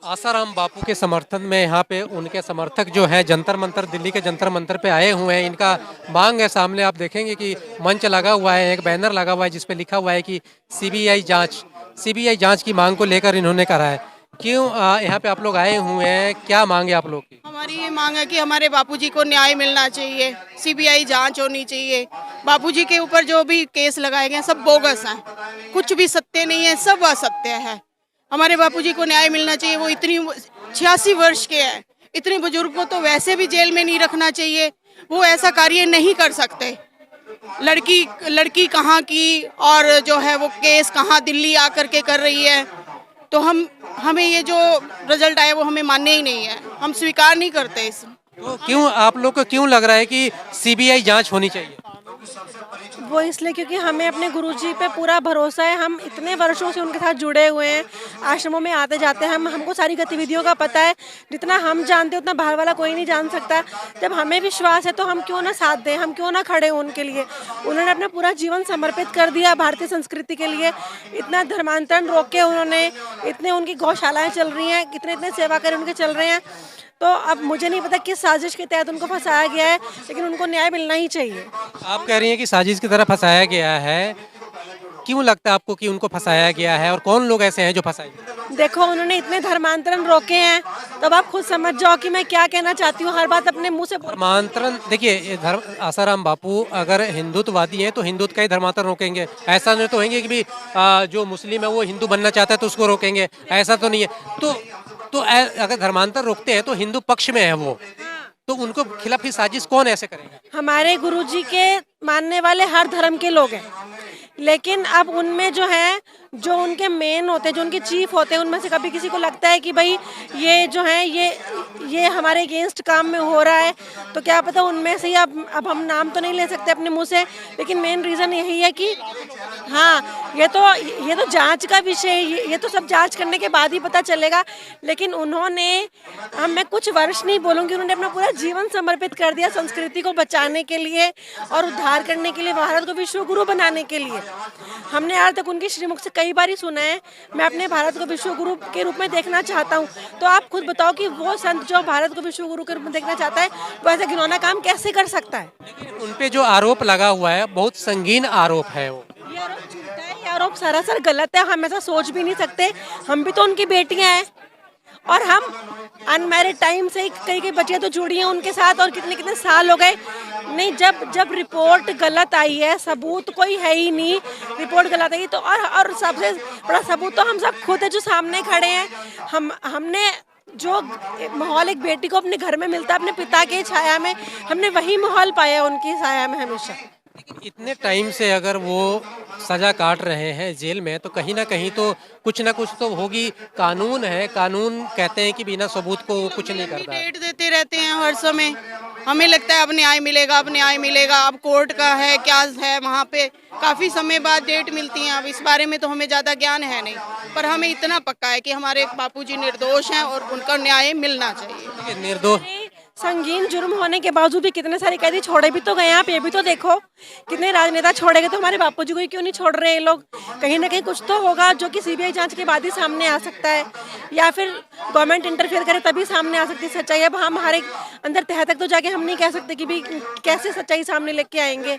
आसाराम बापू के समर्थन में यहाँ पे उनके समर्थक जो है जंतर मंतर, दिल्ली के जंतर मंतर पे आए हुए हैं। इनका मांग है, सामने आप देखेंगे कि मंच लगा हुआ है, एक बैनर लगा हुआ है जिस पे लिखा हुआ है कि सीबीआई जांच की मांग को लेकर इन्होंने करा है। क्यों यहाँ पे आप लोग आए हुए हैं, क्या मांग है आप लोग की? हमारी ये मांग है कि हमारे बापूजी को न्याय मिलना चाहिए, सीबीआई जांच होनी चाहिए। बापूजी के ऊपर जो भी केस लगाए गए सब बोगस हैं, कुछ भी सत्य नहीं है, सब असत्य है। हमारे बापूजी को न्याय मिलना चाहिए। वो इतनी 86 वर्ष के हैं, इतने बुजुर्ग को तो वैसे भी जेल में नहीं रखना चाहिए। वो ऐसा कार्य नहीं कर सकते। लड़की लड़की कहाँ की और जो है वो केस कहाँ दिल्ली आकर के कर रही है। तो हमें ये जो रिजल्ट आया वो हमें मान्य ही नहीं है, हम स्वीकार नहीं करते इस। तो क्यों आप लोग को क्यों लग रहा है कि सीबीआई जांच होनी चाहिए? वो इसलिए क्योंकि हमें अपने गुरुजी पे पूरा भरोसा है। हम इतने वर्षों से उनके साथ जुड़े हुए हैं, आश्रमों में आते जाते हैं। हमको सारी गतिविधियों का पता है। जितना हम जानते हैं उतना बाहर वाला कोई नहीं जान सकता। जब हमें विश्वास है तो हम क्यों ना साथ दें, हम क्यों ना खड़े हों उनके लिए। उन्होंने अपना पूरा जीवन समर्पित कर दिया भारतीय संस्कृति के लिए। इतना धर्मांतरण रोक के उन्होंने, इतने उनकी गौशालाएँ चल रही हैं, कितने इतने सेवा कार्य उनके चल रहे हैं। तो अब मुझे नहीं पता किस साजिश के तहत उनको फंसाया गया है, लेकिन उनको न्याय मिलना ही चाहिए। आप कह रही हैं कि साजिश की तरह फंसाया गया है। क्यों लगता है आपको कि उनको फंसाया गया है और कौन लोग ऐसे हैं जो फंसाए? देखो, उन्होंने इतने धर्मांतरण रोके हैं, तब आप खुद समझ जाओ कि मैं क्या कहना चाहती हूँ। हर बात अपने मुंह से धर्मांतरण, देखिए ये धर्म, आसाराम बापू अगर हिंदुत्ववादी हैं तो हिंदुत्व का ही धर्मांतरण रोकेंगे। ऐसा नहीं तो होंगे कि भी जो मुस्लिम है वो हिंदू बनना चाहता है तो उसको रोकेंगे, ऐसा तो नहीं है। अगर धर्मांतर रोकते हैं तो हिंदू पक्ष में है वो, तो उनको खिलाफ ही साजिश कौन ऐसे करेगा? हमारे गुरुजी के मानने वाले हर धर्म के लोग हैं, लेकिन अब उनमें जो है, जो उनके मेन होते हैं, जो उनके चीफ होते हैं, उनमें से कभी किसी को लगता है कि भाई ये जो है ये हमारे अगेंस्ट काम में हो रहा है, तो क्या पता उनमें से ही। अब हम नाम तो नहीं ले सकते अपने मुंह से, लेकिन मेन रीज़न यही है कि हाँ, ये तो जांच का विषय है। ये तो सब जांच करने के बाद ही पता चलेगा। लेकिन उन्होंने, मैं कुछ वर्ष नहीं बोलूँगी, उन्होंने अपना पूरा जीवन समर्पित कर दिया संस्कृति को बचाने के लिए और उद्धार करने के लिए, भारत को विश्व गुरु बनाने के लिए। हमने आज तक उनकी श्रीमुख से कई बार ही सुना है, मैं अपने भारत को विश्व गुरु के रूप में देखना चाहता हूँ। तो आप खुद बताओ कि वो संत जो भारत को विश्व गुरु के रूप में देखना चाहता है, वो ऐसा घिनौना काम कैसे कर सकता है? लेकिन उन पे जो आरोप लगा हुआ है बहुत संगीन आरोप है वो। ये आरोप झूठा है, ये आरोप सरासर गलत है। हम ऐसा सोच भी नहीं सकते। हम भी तो उनकी बेटियां हैं और हम अनमैरिड टाइम से ही कई बच्चियां तो जुड़ी हैं उनके साथ, और कितने कितने साल हो गए। नहीं, जब रिपोर्ट गलत आई है, सबूत कोई है ही नहीं, रिपोर्ट गलत आई तो, और सबसे बड़ा सबूत तो हम सब खुद है जो सामने खड़े हैं। हमने जो माहौल एक बेटी को अपने घर में मिलता है अपने पिता के छाया में, हमने वही माहौल पाया उनकी छाया में हमेशा। लेकिन इतने टाइम से अगर वो सजा काट रहे हैं जेल में, तो कहीं ना कहीं तो कुछ ना कुछ तो होगी। कानून है, कानून कहते हैं कि बिना सबूत को कुछ नहीं करता। डेट देते रहते हैं हर समय। हमें लगता है अब न्याय मिलेगा, अब न्याय मिलेगा। अब कोर्ट का है, क्या है वहाँ पे काफी समय बाद डेट मिलती है। अब इस बारे में तो हमें ज्यादा ज्ञान है नहीं, पर हमें इतना पक्का है कि हमारे बापूजी निर्दोष हैं और उनका न्याय मिलना चाहिए। निर्दोष संगीन जुर्म होने के बावजूद भी कितने सारे कैदी छोड़े भी तो गए। आप ये भी तो देखो, कितने राजनेता छोड़े गए, तो हमारे बापूजी को ही क्यों नहीं छोड़ रहे ये लोग? कहीं ना कहीं कुछ तो होगा जो कि सीबीआई जांच के बाद ही सामने आ सकता है, या फिर गवर्नमेंट इंटरफेयर करे तभी सामने आ सकती है सच्चाई। अब हम हमारे अंदर तह तक तो जाके हम नहीं कह सकते कि भी कैसे सच्चाई सामने लेके आएंगे।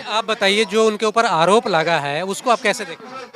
आप बताइए, जो उनके ऊपर आरोप लगा है उसको आप कैसे देखते हैं?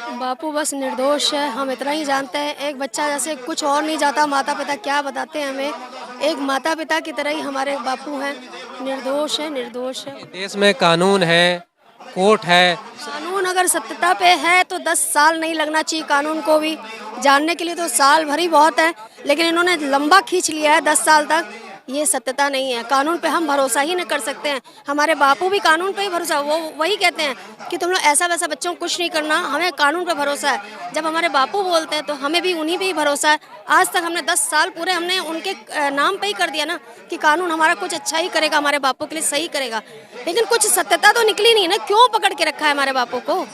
बापू बस निर्दोष है, हम इतना ही जानते हैं। एक बच्चा जैसे कुछ और नहीं जाता, माता पिता क्या बताते हैं हमें, एक माता पिता की तरह ही हमारे बापू हैं। निर्दोष है, निर्दोष है। देश में कानून है, कोर्ट है। कानून अगर सत्यता पे है तो 10 साल नहीं लगना चाहिए कानून को भी जानने के लिए, तो साल भर ही बहुत है। लेकिन इन्होंने लंबा खींच लिया है 10 साल तक। ये सत्यता नहीं है। कानून पे हम भरोसा ही नहीं कर सकते हैं। हमारे बापू भी कानून पे ही भरोसा, वो वही कहते हैं कि तुम लोग ऐसा वैसा बच्चों को कुछ नहीं करना, हमें कानून पे भरोसा है। जब हमारे बापू बोलते हैं तो हमें भी उन्हीं पे ही भरोसा है। आज तक हमने 10 साल पूरे हमने उनके नाम पे ही कर दिया ना कि कानून हमारा कुछ अच्छा ही करेगा, हमारे बापू के लिए सही करेगा। लेकिन कुछ सत्यता तो निकली नहीं ना, क्यों पकड़ के रखा है हमारे बापू को?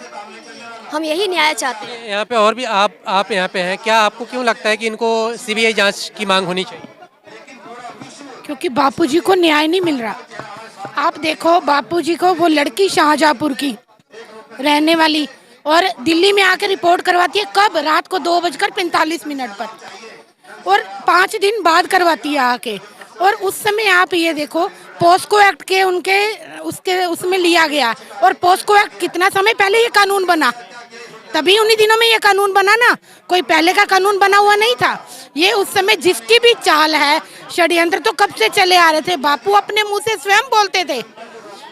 हम यही न्याय चाहते हैं। यहाँ पे और भी आप यहाँ पे हैं, क्या आपको क्यों लगता है कि इनको सीबीआई जांच की मांग होनी चाहिए? क्योंकि बापूजी को न्याय नहीं मिल रहा। आप देखो, बापूजी को वो लड़की शाहजहाँपुर की रहने वाली, और दिल्ली में आके रिपोर्ट करवाती है, कब? रात को 2:45 पर, और 5 दिन बाद करवाती है आके। और उस समय आप ये देखो, पोस्को एक्ट के उसके उसमें लिया गया, और पोस्को एक्ट कितना समय पहले ये कानून बना, तभी उन्हीं दिनों में ये कानून बना ना, कोई पहले का कानून बना हुआ नहीं था। ये उस समय जिसकी भी चाल है, षड्यंत्र तो कब से चले आ रहे थे। बापू अपने मुंह से स्वयं बोलते थे,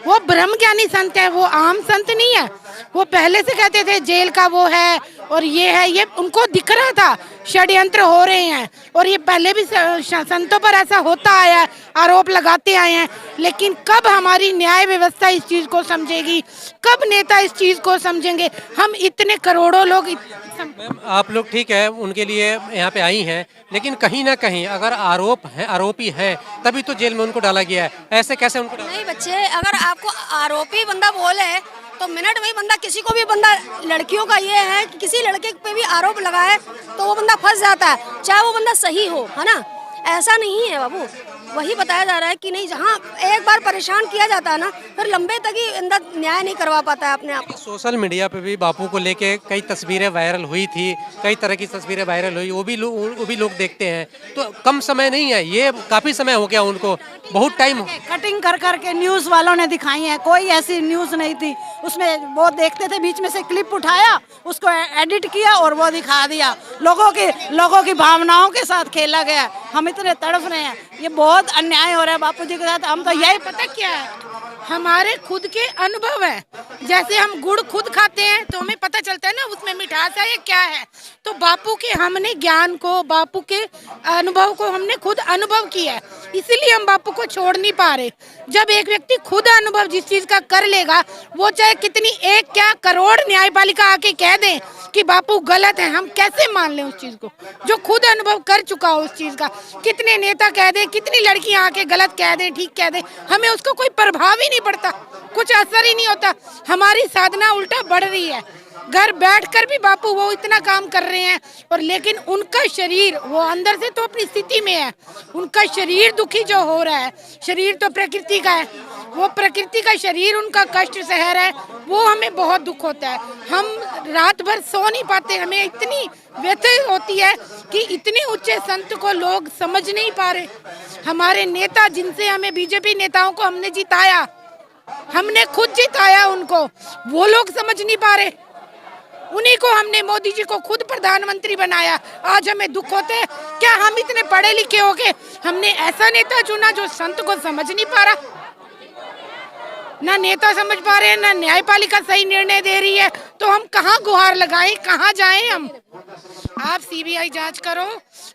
वो ब्रह्म ज्ञानी संत है, वो आम संत नहीं है। वो पहले से कहते थे जेल का वो है और ये है, ये उनको दिख रहा था षड्यंत्र हो रहे हैं, और ये पहले भी संतों पर ऐसा होता आया है, आरोप लगाते आए हैं। लेकिन कब हमारी न्याय व्यवस्था इस चीज को समझेगी, कब नेता इस चीज को समझेंगे? हम इतने करोड़ों लोग मैम आप लोग ठीक है उनके लिए यहाँ पे आई हैं, लेकिन कहीं ना कहीं अगर आरोपी हैं तभी तो जेल में उनको डाला गया है, ऐसे कैसे उनको डाला? नहीं बच्चे, अगर आपको आरोपी बंदा बोले तो मिनट में ही बंदा, किसी को भी बंदा, लड़कियों का ये है कि किसी लड़के पे भी आरोप लगाए तो वो बंदा फंस जाता है, चाहे वो बंदा सही हो, है ना। ऐसा नहीं है बाबू, वही बताया जा रहा है कि नहीं, जहाँ एक बार परेशान किया जाता है ना, फिर लंबे तक ही अंदर न्याय नहीं करवा पाता है अपने आप। सोशल मीडिया पे भी बापू को लेके कई तस्वीरें वायरल हुई थी, कई तरह की तस्वीरें वायरल हुई, वो भी लोग देखते हैं। तो कम समय नहीं है, ये काफी समय हो गया उनको, बहुत टाइम। कटिंग कर करके न्यूज वालों ने दिखाई है, कोई ऐसी न्यूज नहीं थी उसमें। वो देखते थे, बीच में से क्लिप उठाया, उसको एडिट किया और वो दिखा दिया। लोगों की भावनाओं के साथ खेला गया। हम इतने तड़फ रहे हैं, ये बहुत अन्याय हो रहा है बापू जी के साथ। हम तो यही पता क्या है, हमारे खुद के अनुभव है। जैसे हम गुड़ खुद खाते हैं तो हमें पता चलता है ना उसमें मिठास है या क्या है। तो बापू के हमने ज्ञान को, बापू के अनुभव को हमने खुद अनुभव किया है, इसीलिए हम बापू को छोड़ नहीं पा रहे। जब एक व्यक्ति खुद अनुभव जिस चीज का कर लेगा, वो चाहे कितनी 1 क्या करोड़ न्यायपालिका आके कह दें कि बापू गलत है, हम कैसे मान लें उस चीज को जो खुद अनुभव कर चुका हो उस चीज का। कितने नेता कह दें, कितनी लड़कियां आके गलत कह दें, ठीक कह दें, हमें उसका कोई प्रभाव ही नहीं पड़ता, कुछ असर ही नहीं होता। हमारी साधना उल्टा बढ़ रही है। घर बैठकर भी बापू वो इतना काम कर रहे हैं, और लेकिन उनका शरीर, वो अंदर से तो अपनी स्थिति में है, उनका शरीर दुखी जो हो रहा है, शरीर तो प्रकृति का है, वो प्रकृति का शरीर उनका कष्ट सह रहा है, वो हमें बहुत दुख होता है। हम रात भर सो नहीं पाते, हमें इतनी व्यथा होती है कि इतने ऊंचे संत को लोग समझ नहीं पा रहे। हमारे नेता, जिनसे हमें बीजेपी नेताओं को हमने जिताया, हमने खुद जिताया उनको, वो लोग समझ नहीं पा रहे। उन्हीं को हमने, मोदी जी को खुद प्रधानमंत्री बनाया, आज हमें दुख होते हैं। क्या हम इतने पढ़े लिखे हो गए, हमने ऐसा नेता चुना जो संत को समझ नहीं पा रहा? ना नेता समझ पा रहे हैं, ना न्यायपालिका सही निर्णय दे रही है, तो हम कहाँ गुहार लगाएं, कहाँ जाएं हम? आप सीबीआई जांच करो।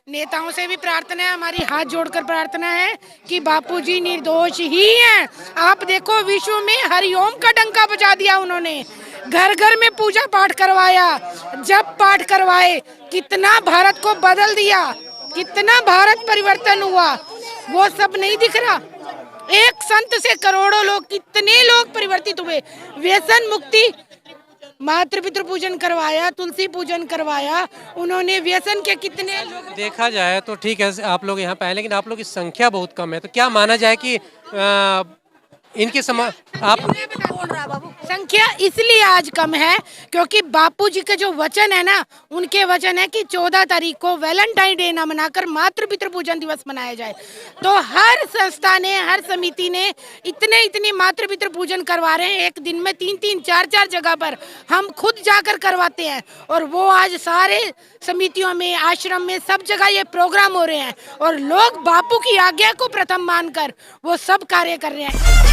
नेताओं से भी प्रार्थना है, हमारी हाथ जोड़कर प्रार्थना है कि बापूजी निर्दोष ही हैं। आप देखो, विश्व में हरिओम का डंका बजा दिया उन्होंने, घर घर में पूजा पाठ करवाया, जप पाठ करवाए, कितना भारत को बदल दिया, कितना भारत परिवर्तन हुआ, वो सब नहीं दिख रहा। एक संत से करोड़ों लोग, कितने लोग परिवर्तित हुए। व्यसन मुक्ति, मातृ पितृ पूजन करवाया, तुलसी पूजन करवाया उन्होंने, व्यसन के कितने लोग। देखा जाए तो ठीक है आप लोग यहाँ पे आए, लेकिन आप लोग की संख्या बहुत कम है, तो क्या माना जाए कि इनकी आप बोल रहा है बाबू, संख्या इसलिए आज कम है क्योंकि बापूजी के जो वचन है ना, उनके वचन है कि 14 तारीख को वैलेंटाइन डे ना मनाकर मातृ पितृ पूजन दिवस मनाया जाए। तो हर संस्था ने, हर समिति ने इतने मातृ पितृ पूजन करवा रहे हैं, एक दिन में 3-3, 4-4 जगह पर हम खुद जाकर करवाते हैं। और वो आज सारे समितियों में, आश्रम में, सब जगह ये प्रोग्राम हो रहे हैं, और लोग बापू की आज्ञा को प्रथम मानकर वो सब कार्य कर रहे हैं।